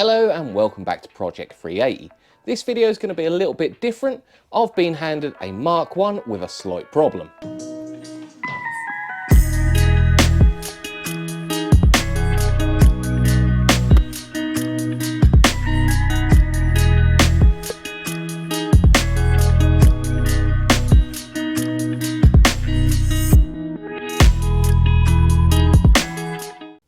Hello and welcome back to Project 380. This video is going to be a little bit different. I've been handed a Mark 1 with a slight problem.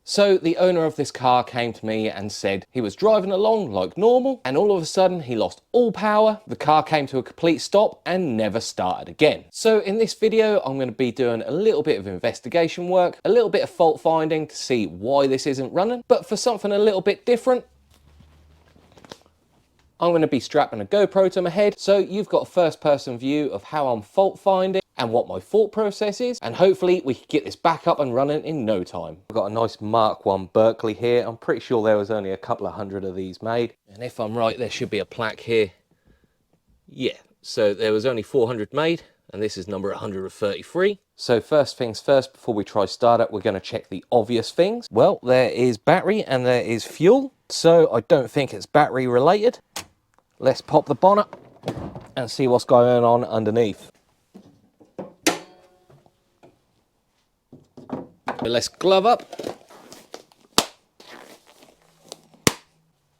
So the owner of this car came to me and said he was driving along like normal and all of a sudden he lost all power, the car came to a complete stop and never started again. So in this video I'm going to be doing a little bit of investigation work, a little bit of fault finding to see why this isn't running, but for something a little bit different, I'm going to be strapping a GoPro to my head so you've got a first person view of how I'm fault finding and what my thought process is, and hopefully we can get this back up and running in no time. I've got a nice Mark 1 Berkeley here. I'm pretty sure there was only a couple of hundred of these made, and if I'm right there should be a plaque here. Yeah, so there was only 400 made and this is number 133. So first things first, before we try start it, we're going to check the obvious things. Well, there is battery and there is fuel, so I don't think it's battery related. Let's pop the bonnet and see what's going on underneath. Let's glove up,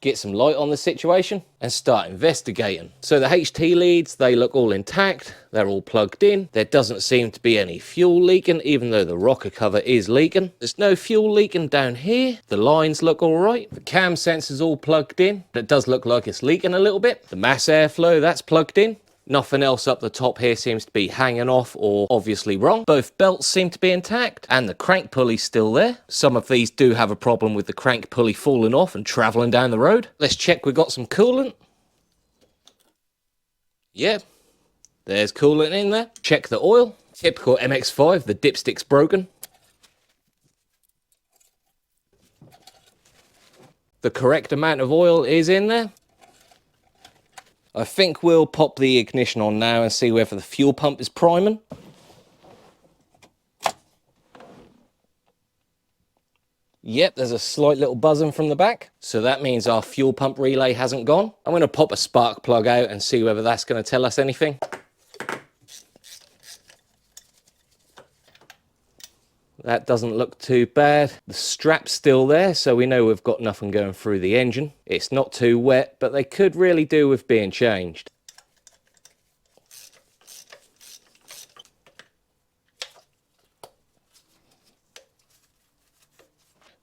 get some light on the situation and start investigating. So the HT leads, they look all intact, they're all plugged in. There doesn't seem to be any fuel leaking, even though the rocker cover is leaking. There's no fuel leaking down here. The lines look all right. The cam sensor's all plugged in. It does look like it's leaking a little bit. The mass airflow, that's plugged in. Nothing else up the top here seems to be hanging off or obviously wrong. Both belts seem to be intact and the crank pulley's still there. Some of these do have a problem with the crank pulley falling off and traveling down the road. Let's check we've got some coolant. Yep, there's coolant in there. Check the oil. Typical MX5, the dipstick's broken. The correct amount of oil is in there. I think we'll pop the ignition on now and see whether the fuel pump is priming. Yep, there's a slight little buzzing from the back. So that means our fuel pump relay hasn't gone. I'm going to pop a spark plug out and see whether that's going to tell us anything. That doesn't look too bad. The strap's still there, so we know we've got nothing going through the engine. It's not too wet, but they could really do with being changed.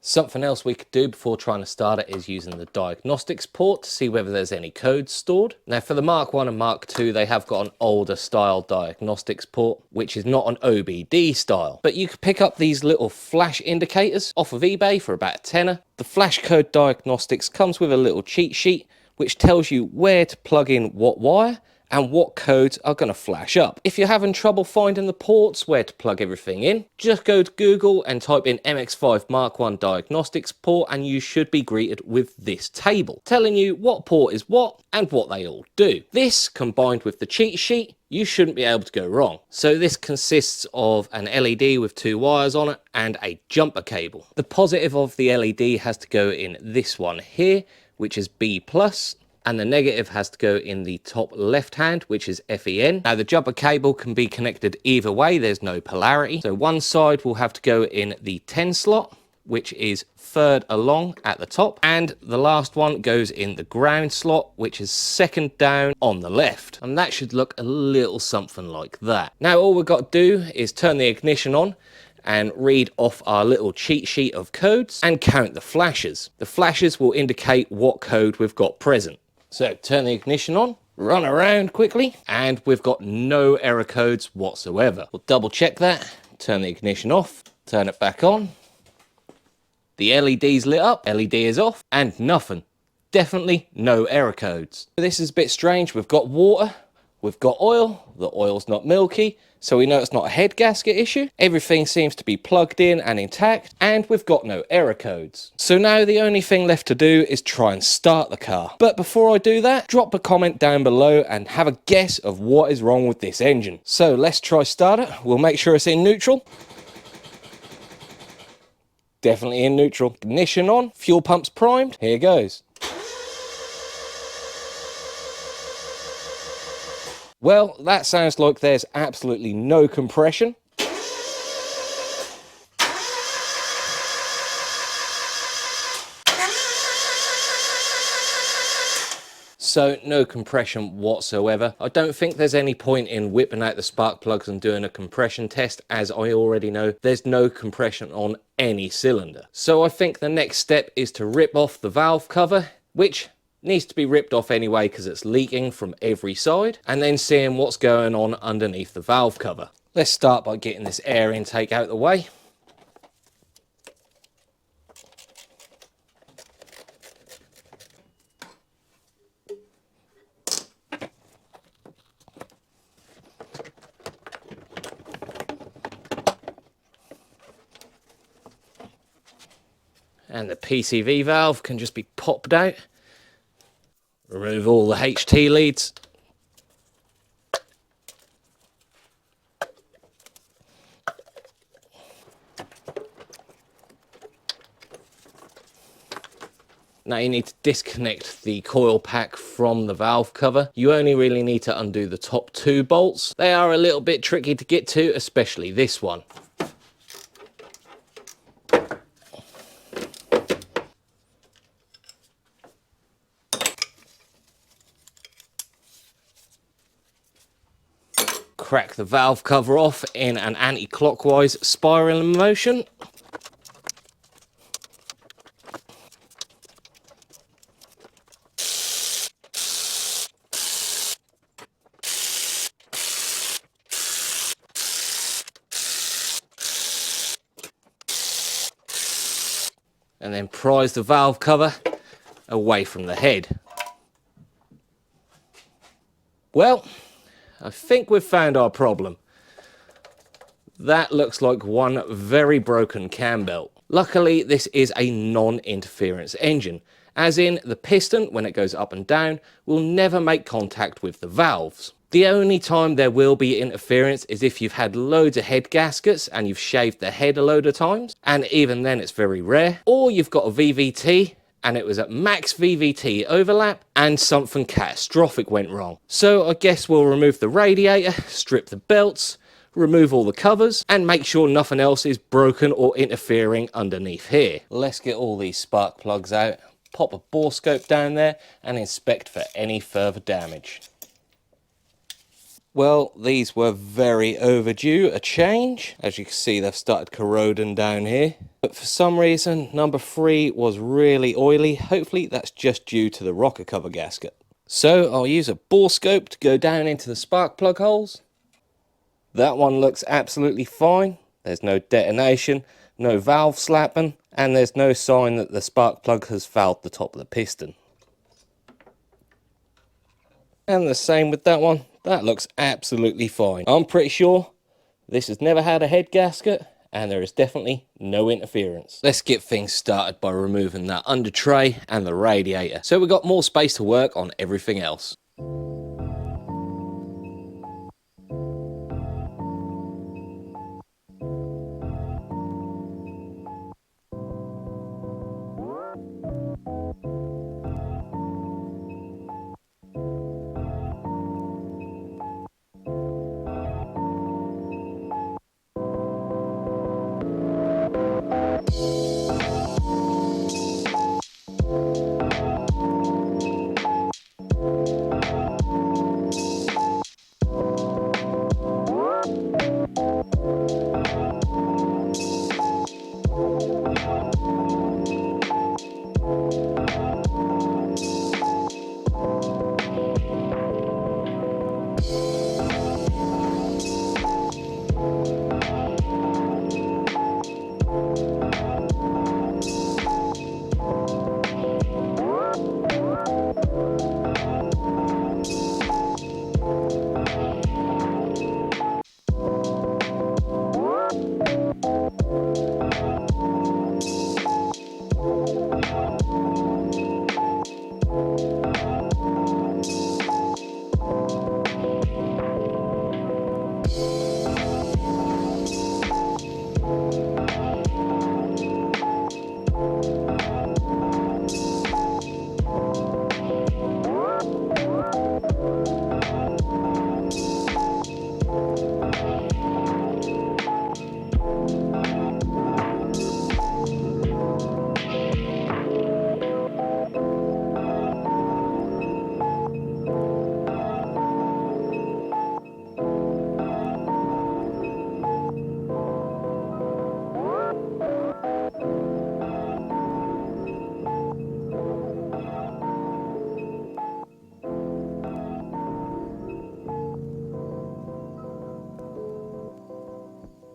Something else we could do before trying to start it is using the diagnostics port to see whether there's any codes stored. Now for the Mark 1 and Mark 2, they have got an older style diagnostics port, which is not an OBD style. But you could pick up these little flash indicators off of eBay for about a tenner. The flash code diagnostics comes with a little cheat sheet, which tells you where to plug in what wire and what codes are going to flash up. If you're having trouble finding the ports where to plug everything in, just go to Google and type in MX5 Mark 1 diagnostics port and you should be greeted with this table telling you what port is what and what they all do. This combined with the cheat sheet, you shouldn't be able to go wrong. So this consists of an LED with 2 wires on it and a jumper cable. The positive of the LED has to go in this one here, which is B+. And the negative has to go in the top left hand, which is FEN. Now the jumper cable can be connected either way, there's no polarity. So one side will have to go in the 10 slot, which is third along at the top. And the last one goes in the ground slot, which is second down on the left. And that should look a little something like that. Now all we've got to do is turn the ignition on and read off our little cheat sheet of codes and count the flashes. The flashes will indicate what code we've got present. So turn the ignition on, run around quickly, and we've got no error codes whatsoever. We'll double check that, turn the ignition off, turn it back on. The LED's lit up, LED is off, and nothing. Definitely no error codes. This is a bit strange. We've got water, we've got oil, the oil's not milky, so we know it's not a head gasket issue. Everything seems to be plugged in and intact, and we've got no error codes. So now the only thing left to do is try and start the car. But before I do that, drop a comment down below and have a guess of what is wrong with this engine. So let's try start it. We'll make sure it's in neutral. Definitely in neutral. Ignition on, fuel pump's primed. Here goes. Well, that sounds like there's absolutely no compression. So no compression whatsoever. I don't think there's any point in whipping out the spark plugs and doing a compression test, as I already know there's no compression on any cylinder. So I think the next step is to rip off the valve cover, which needs to be ripped off anyway because it's leaking from every side, and then seeing what's going on underneath the valve cover. Let's start by getting this air intake out of the way. And the PCV valve can just be popped out. Remove all the HT leads. Now you need to disconnect the coil pack from the valve cover. You only really need to undo the top 2 bolts. They are a little bit tricky to get to, especially this one. Crack the valve cover off in an anti-clockwise spiraling motion. And then prise the valve cover away from the head. Well, I think we've found our problem. That looks like one very broken cam belt. Luckily, this is a non-interference engine, as in the piston, when it goes up and down, will never make contact with the valves. The only time there will be interference is if you've had loads of head gaskets and you've shaved the head a load of times, and even then it's very rare. Or you've got a VVT and it was at max VVT overlap and something catastrophic went wrong. So I guess we'll remove the radiator, strip the belts, remove all the covers, and make sure nothing else is broken or interfering underneath here. Let's get all these spark plugs out, pop a bore scope down there, and inspect for any further damage. Well, these were very overdue a change. As you can see, they've started corroding down here. But for some reason, number 3 was really oily. Hopefully that's just due to the rocker cover gasket. So I'll use a bore scope to go down into the spark plug holes. That one looks absolutely fine. There's no detonation, no valve slapping, and there's no sign that the spark plug has fouled the top of the piston. And the same with that one. That looks absolutely fine. I'm pretty sure this has never had a head gasket, and there is definitely no interference. Let's get things started by removing that under tray and the radiator, so we've got more space to work on everything else.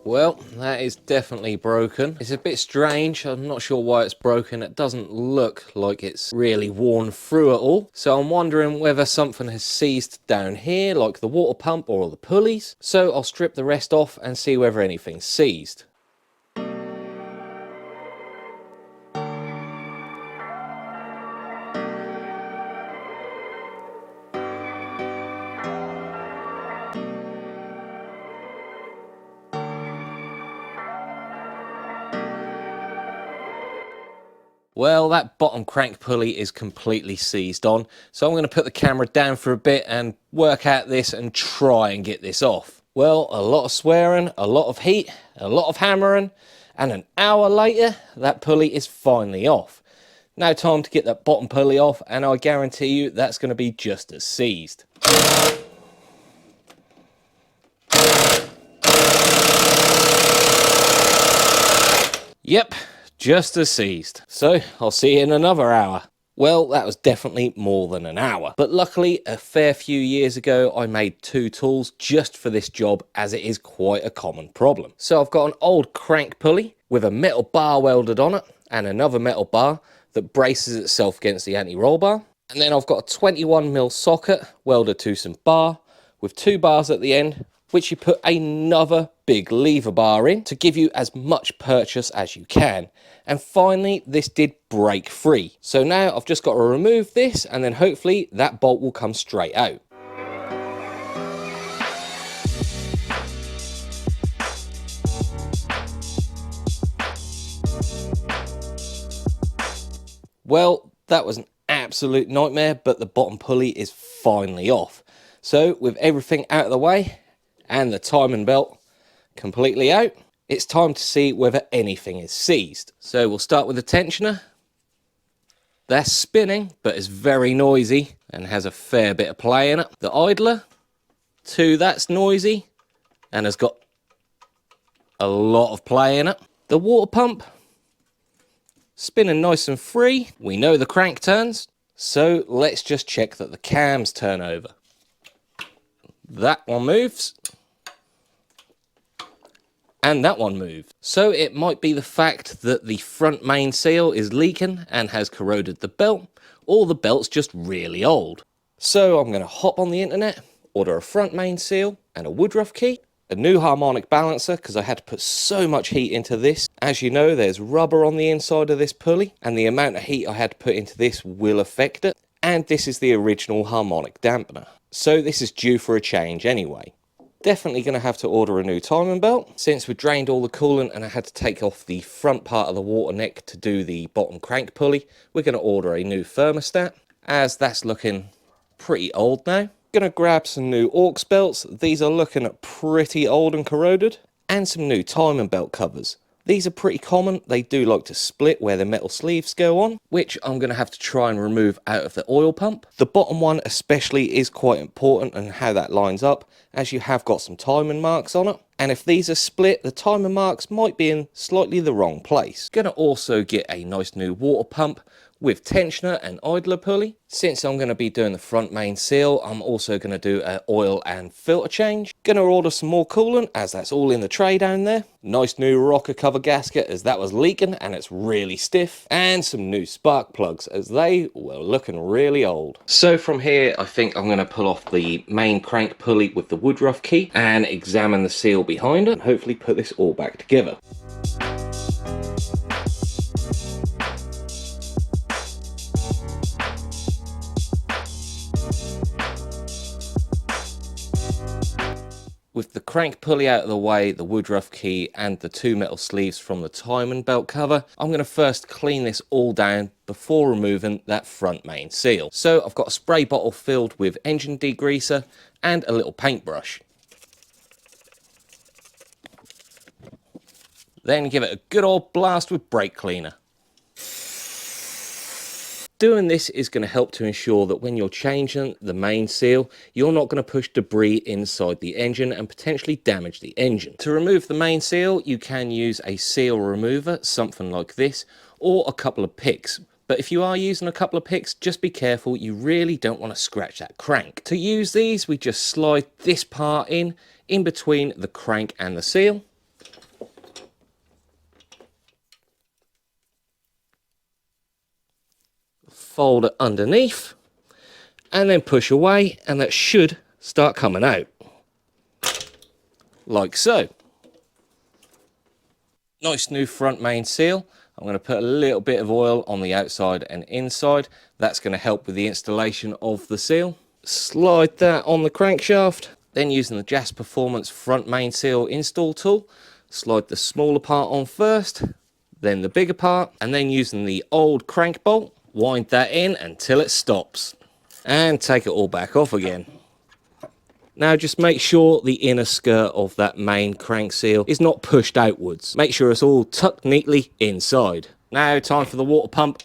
Well, that is definitely broken. It's a bit strange. I'm not sure why it's broken. It doesn't look like it's really worn through at all. So I'm wondering whether something has seized down here, like the water pump or the pulleys. So I'll strip the rest off and see whether anything's seized. Well, that bottom crank pulley is completely seized on, so I'm going to put the camera down for a bit and work out this and try and get this off. Well, a lot of swearing, a lot of heat, a lot of hammering, and an hour later, that pulley is finally off. Now time to get that bottom pulley off, and I guarantee you that's going to be just as seized. Yep. Just as seized. So I'll see you in another hour. Well, that was definitely more than an hour. But luckily, a fair few years ago, I made 2 tools just for this job, as it is quite a common problem. So I've got an old crank pulley with a metal bar welded on it and another metal bar that braces itself against the anti-roll bar. And then I've got a 21mm socket welded to some bar with 2 bars at the end, which you put another big lever bar in to give you as much purchase as you can. And finally, this did break free. So now I've just got to remove this, and then hopefully that bolt will come straight out. Well, that was an absolute nightmare, but the bottom pulley is finally off. So with everything out of the way and the timing belt completely out, it's time to see whether anything is seized. So we'll start with the tensioner. That's spinning, but it's very noisy and has a fair bit of play in it. The idler, too, that's noisy and has got a lot of play in it. The water pump, spinning nice and free. We know the crank turns, so let's just check that the cams turn over. That one moves. And that one moved. So it might be the fact that the front main seal is leaking and has corroded the belt, or the belt's just really old. So I'm going to hop on the internet, order a front main seal and a Woodruff key, a new harmonic balancer because I had to put so much heat into this. As you know, there's rubber on the inside of this pulley, and the amount of heat I had to put into this will affect it. And this is the original harmonic dampener. So this is due for a change anyway. Definitely going to have to order a new timing belt. Since we drained all the coolant and I had to take off the front part of the water neck to do the bottom crank pulley, we're going to order a new thermostat, as that's looking pretty old now. Going to grab some new aux belts. These are looking pretty old and corroded. And some new timing belt covers. These are pretty common. They do like to split where the metal sleeves go on, which I'm going to have to try and remove out of the oil pump. The bottom one especially is quite important, and how that lines up, as you have got some timing marks on it. And if these are split, the timing marks might be in slightly the wrong place. Going to also get a nice new water pump with tensioner and idler pulley. Since I'm going to be doing the front main seal, I'm also going to do an oil and filter change. Going to order some more coolant, as that's all in the tray down there. Nice new rocker cover gasket, as that was leaking and it's really stiff. And some new spark plugs, as they were looking really old. So from here, I think I'm going to pull off the main crank pulley with the Woodruff key and examine the seal behind it and hopefully put this all back together. With the crank pulley out of the way, the Woodruff key and the 2 metal sleeves from the timing belt cover, I'm going to first clean this all down before removing that front main seal. So I've got a spray bottle filled with engine degreaser and a little paintbrush. Then give it a good old blast with brake cleaner. Doing this is going to help to ensure that when you're changing the main seal, you're not going to push debris inside the engine and potentially damage the engine. To remove the main seal, you can use a seal remover, something like this, or a couple of picks. But if you are using a couple of picks, just be careful, you really don't want to scratch that crank. To use these, we just slide this part in between the crank and the seal. fold it underneath and then push away, and that should start coming out like so. Nice new front main seal. I'm going to put a little bit of oil on the outside and inside. That's going to help with the installation of the seal. Slide that on the crankshaft. Then using the Jass Performance front main seal install tool, slide the smaller part on first, then the bigger part, and then using the old crank bolt, wind that in until it stops. And take it all back off again. Now just make sure the inner skirt of that main crank seal is not pushed outwards. Make sure it's all tucked neatly inside. Now time for the water pump.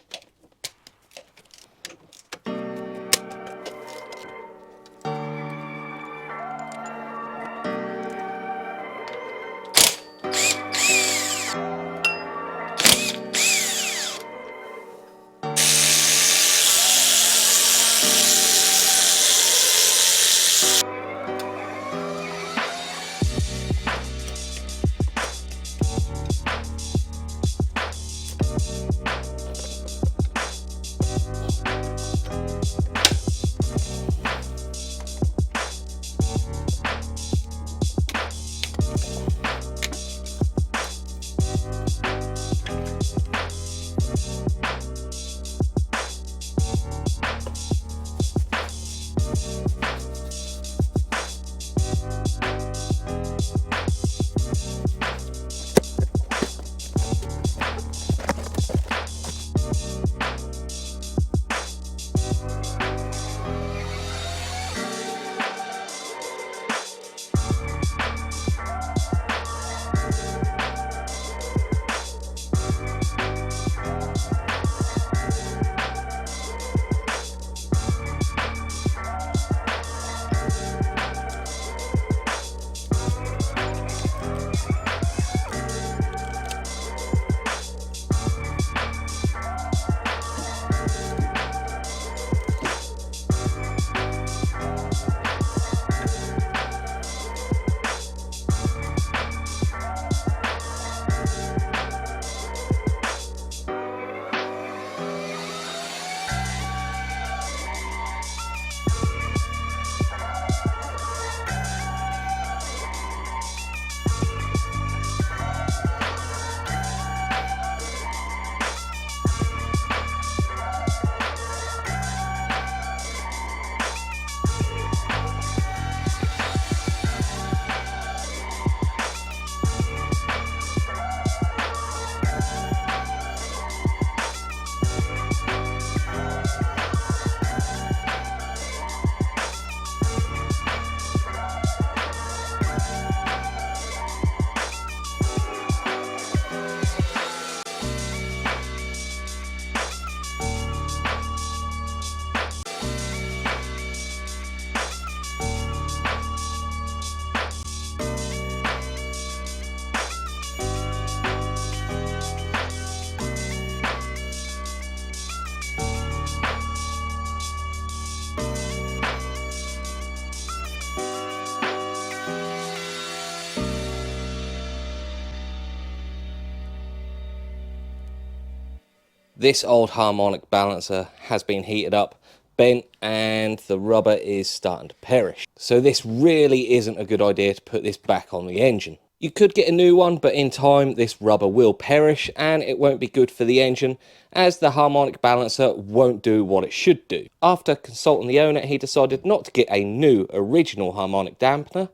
This old harmonic balancer has been heated up, bent, and the rubber is starting to perish. So this really isn't a good idea to put this back on the engine. You could get a new one, but in time this rubber will perish and it won't be good for the engine, as the harmonic balancer won't do what it should do. After consulting the owner, he decided not to get a new original harmonic dampener,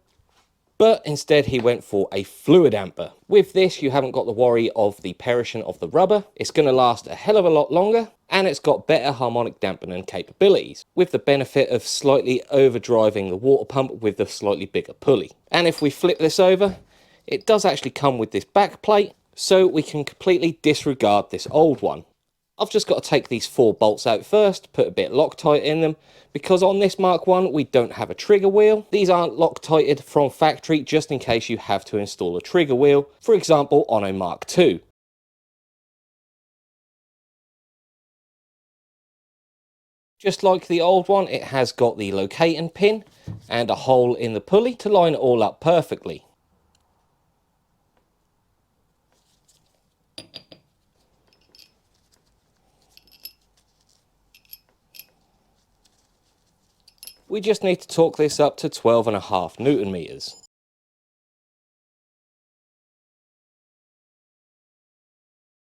but instead he went for a fluidampr. With this, you haven't got the worry of the perishing of the rubber. It's going to last a hell of a lot longer, and it's got better harmonic dampening capabilities, with the benefit of slightly overdriving the water pump with the slightly bigger pulley. And if we flip this over, it does actually come with this back plate, so we can completely disregard this old one. I've just got to take these 4 bolts out first, put a bit of Loctite in them, because on this Mark 1 we don't have a trigger wheel. These aren't Loctited from factory, just in case you have to install a trigger wheel, for example on a Mark 2. Just like the old one, it has got the locating pin and a hole in the pulley to line it all up perfectly. We just need to torque this up to 12.5 Newton meters.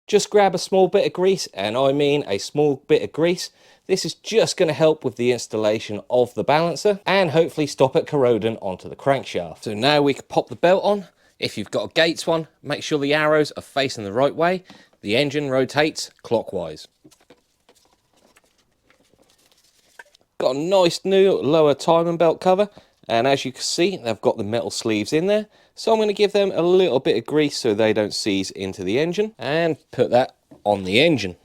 Just grab a small bit of grease, and I mean a small bit of grease. This is just going to help with the installation of the balancer and hopefully stop it corroding onto the crankshaft. So now we can pop the belt on. If you've got a Gates one, make sure the arrows are facing the right way. The engine rotates clockwise. Got a nice new lower timing belt cover, and as you can see, they've got the metal sleeves in there. So I'm going to give them a little bit of grease so they don't seize into the engine, and put that on the engine.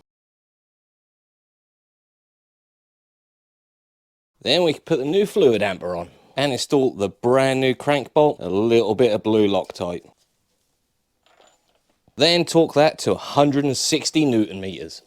Then we can put the new fluidampr on and install the brand new crank bolt, a little bit of blue Loctite. Then torque that to 160 Newton meters.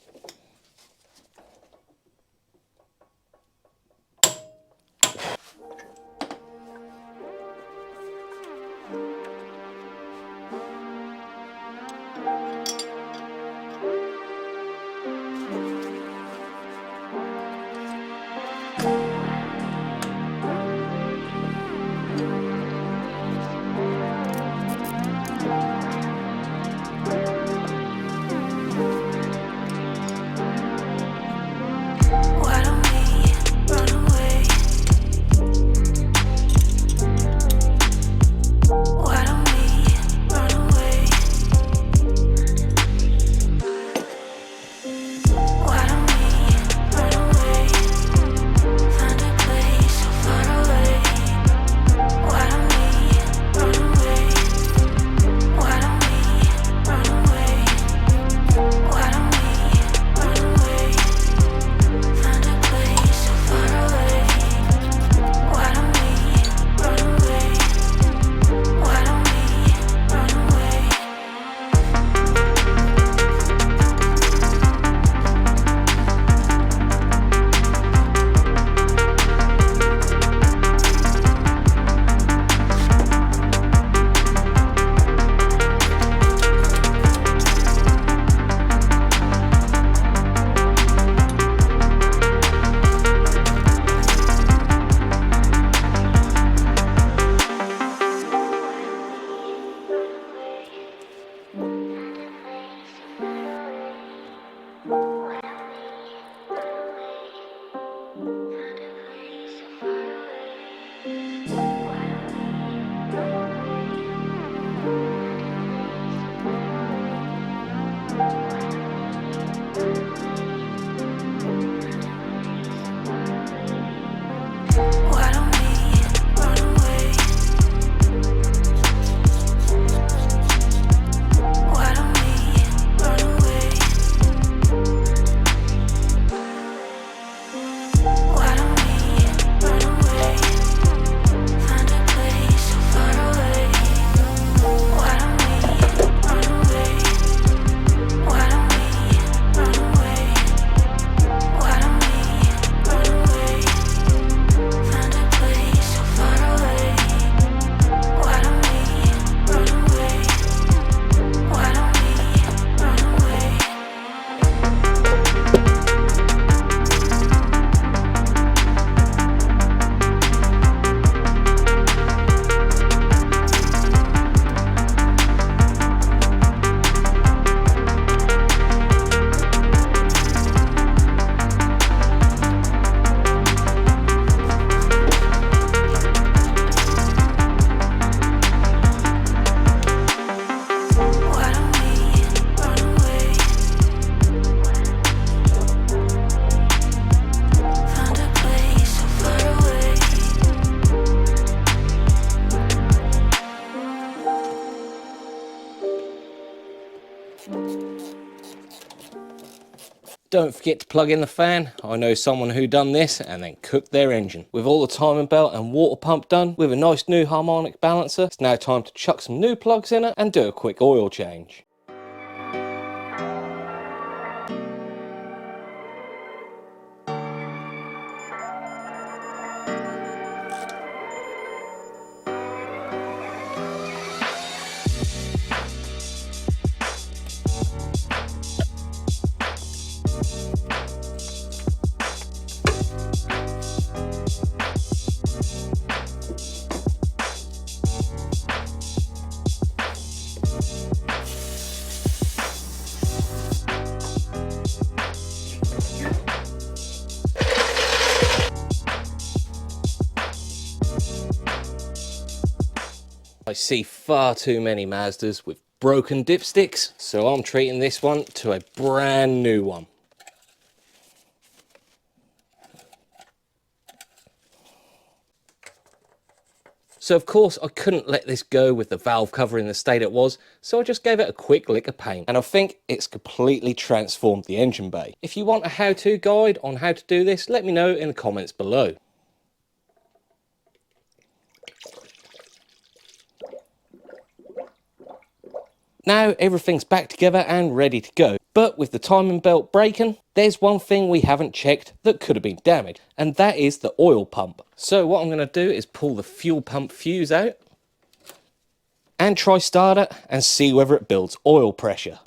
Don't forget to plug in the fan. I know someone who done this and then cooked their engine. With all the timing belt and water pump done, with a nice new harmonic balancer, it's now time to chuck some new plugs in it and do a quick oil change. see far too many Mazdas with broken dipsticks, so I'm treating this one to a brand new one. So of course I couldn't let this go with the valve cover in the state it was, so I just gave it a quick lick of paint, and I think it's completely transformed the engine bay. If you want a how-to guide on how to do this, let me know in the comments below. Now everything's back together and ready to go, but with the timing belt breaking, there's one thing we haven't checked that could have been damaged, and that is the oil pump. So what I'm going to do is pull the fuel pump fuse out and try start it and see whether it builds oil pressure.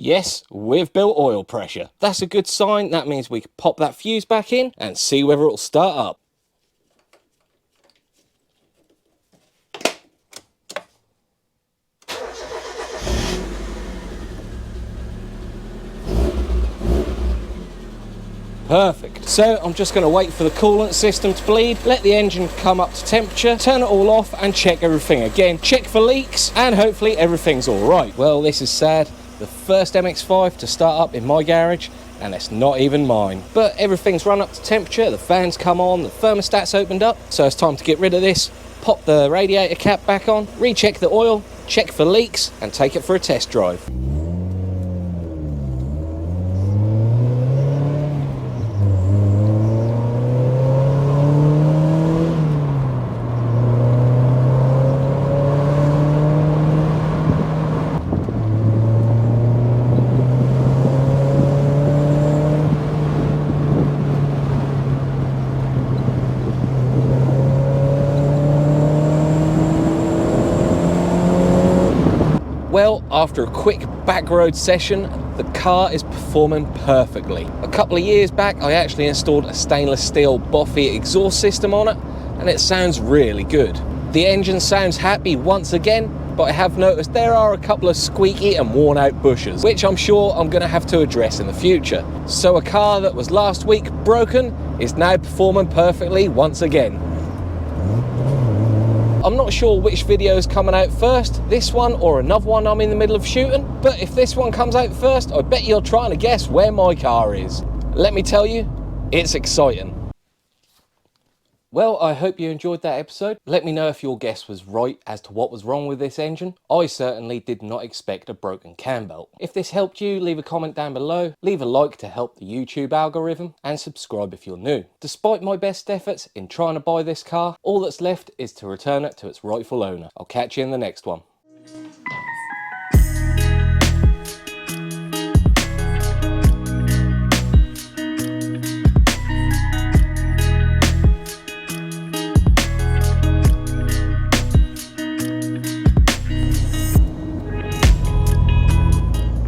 Yes, we've built oil pressure. That's a good sign. That means we can pop that fuse back in and see whether it'll start up. Perfect. So I'm just going to wait for the coolant system to bleed, let the engine come up to temperature, turn it all off and check everything again. Check for leaks and hopefully everything's all right. Well, this is sad. The first MX5 to start up in my garage, and it's not even mine. But everything's run up to temperature, the fans come on, the thermostat's opened up, so it's time to get rid of this, pop the radiator cap back on, recheck the oil, check for leaks, and take it for a test drive. Well, after a quick back road session, the car is performing perfectly. A couple of years back, I actually installed a stainless steel Boffy exhaust system on it, and it sounds really good. The engine sounds happy once again, but I have noticed there are a couple of squeaky and worn out bushes, which I'm sure I'm going to have to address in the future. So a car that was last week broken is now performing perfectly once again. I'm not sure which video is coming out first, this one or another one I'm in the middle of shooting, but if this one comes out first, I bet you're trying to guess where my car is. Let me tell you, it's exciting. Well, I hope you enjoyed that episode. Let me know if your guess was right as to what was wrong with this engine. I certainly did not expect a broken cam belt. If this helped you, leave a comment down below, leave a like to help the YouTube algorithm, and subscribe if you're new. Despite my best efforts in trying to buy this car, all that's left is to return it to its rightful owner. I'll catch you in the next one.